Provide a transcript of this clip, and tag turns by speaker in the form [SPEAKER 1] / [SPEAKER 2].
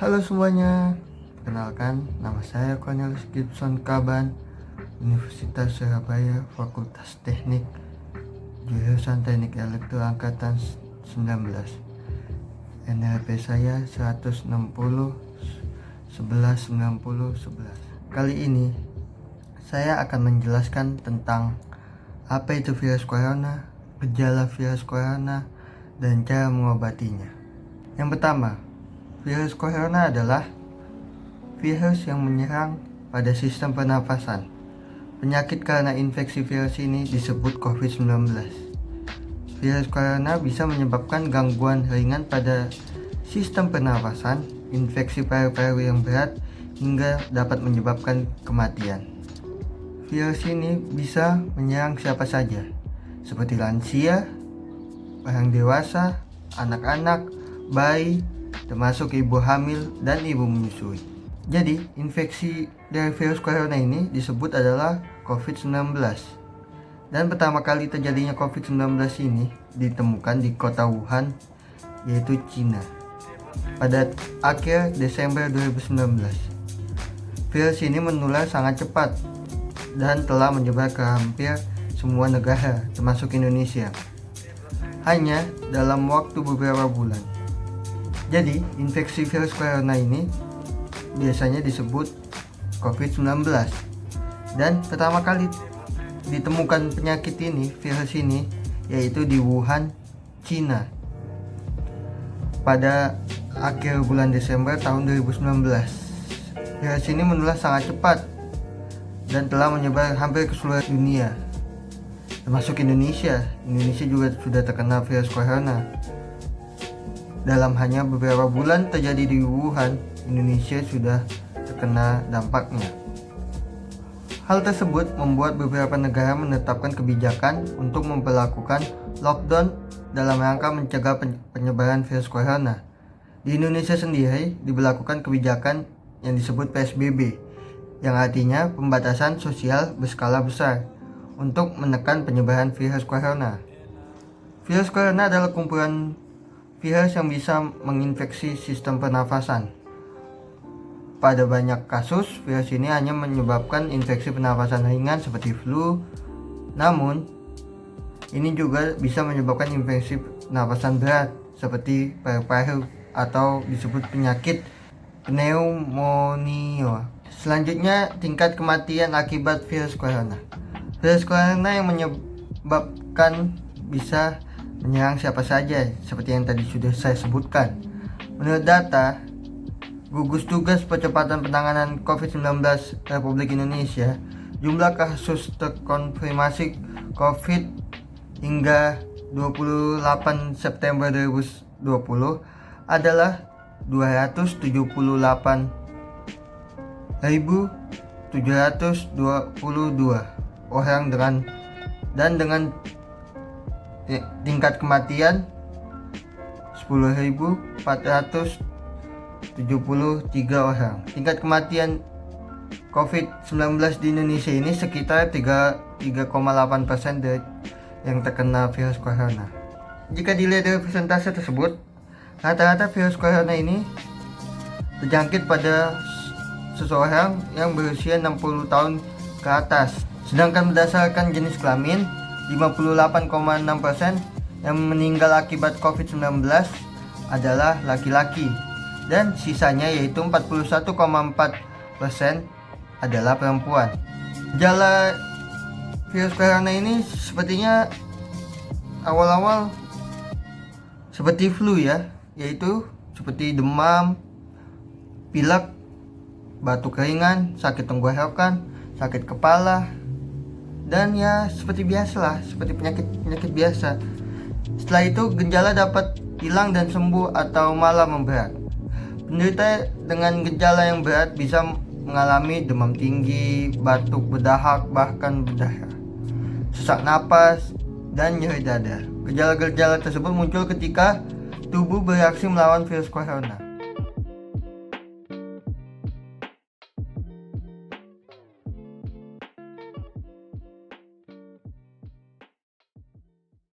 [SPEAKER 1] Halo semuanya, perkenalkan nama saya Cornelius Gibson Kaban, Universitas Surabaya, Fakultas Teknik, Jurusan Teknik Elektro Angkatan 19. NRP saya 160 11 90 11. Kali ini saya akan menjelaskan tentang apa itu virus corona, gejala virus corona, dan cara mengobatinya. Yang pertama, virus corona adalah virus yang menyerang pada sistem pernafasan. Penyakit karena infeksi virus ini disebut COVID-19. Virus corona bisa menyebabkan gangguan ringan pada sistem pernafasan, infeksi paru-paru yang berat, hingga dapat menyebabkan kematian. Virus ini bisa menyerang siapa saja, seperti lansia, orang dewasa, anak-anak, bayi, termasuk ibu hamil dan ibu menyusui. Jadi, infeksi dari virus corona ini disebut adalah COVID-19. Dan pertama kali terjadinya COVID-19 ini ditemukan di kota Wuhan, yaitu Cina, pada akhir Desember 2019. Virus ini menular sangat cepat dan telah menyebar ke hampir semua negara, termasuk Indonesia, hanya dalam waktu beberapa bulan. Jadi, infeksi virus corona ini biasanya disebut COVID-19. Dan pertama kali ditemukan penyakit ini, virus ini, yaitu di Wuhan, Cina, pada akhir bulan Desember tahun 2019. Virus ini menular sangat cepat dan telah menyebar hampir ke seluruh dunia, termasuk Indonesia. Indonesia juga sudah terkena virus corona. Dalam hanya beberapa bulan terjadi di Wuhan, Indonesia sudah terkena dampaknya. Hal tersebut membuat beberapa negara menetapkan kebijakan untuk memperlakukan lockdown dalam rangka mencegah penyebaran virus corona. Di Indonesia sendiri diberlakukan kebijakan yang disebut PSBB, yang artinya pembatasan sosial berskala besar untuk menekan penyebaran virus corona. Virus corona adalah kumpulan virus yang bisa menginfeksi sistem pernafasan. Pada banyak kasus, virus ini hanya menyebabkan infeksi pernafasan ringan seperti flu. Namun, ini juga bisa menyebabkan infeksi pernafasan berat seperti paru-paru atau disebut penyakit pneumonia. Selanjutnya, tingkat kematian akibat virus corona. Virus corona yang menyebabkan bisa menyerang siapa saja, seperti yang tadi sudah saya sebutkan. Menurut data Gugus Tugas Percepatan Penanganan COVID-19 Republik Indonesia, jumlah kasus terkonfirmasi COVID hingga 28 September 2020 adalah 277.722 orang dengan tingkat kematian 10.473 orang. Tingkat kematian COVID-19 di Indonesia ini sekitar 3,8% dari yang terkena virus corona. Jika dilihat dari persentase tersebut, rata-rata virus corona ini terjangkit pada seseorang yang berusia 60 tahun ke atas. Sedangkan berdasarkan jenis kelamin, 58,6% yang meninggal akibat COVID-19 adalah laki-laki, dan sisanya yaitu 41,4% adalah perempuan. Gejala virus corona ini sepertinya awal-awal seperti flu ya, yaitu seperti demam, pilek, batuk ringan, sakit tenggorokan, sakit kepala, dan ya seperti biasalah, seperti penyakit biasa. Setelah itu gejala dapat hilang dan sembuh atau malah memberat. Penderita dengan gejala yang berat bisa mengalami demam tinggi, batuk berdahak, bahkan berdarah, sesak napas, dan nyeri dada. Gejala-gejala tersebut muncul ketika tubuh bereaksi melawan virus corona.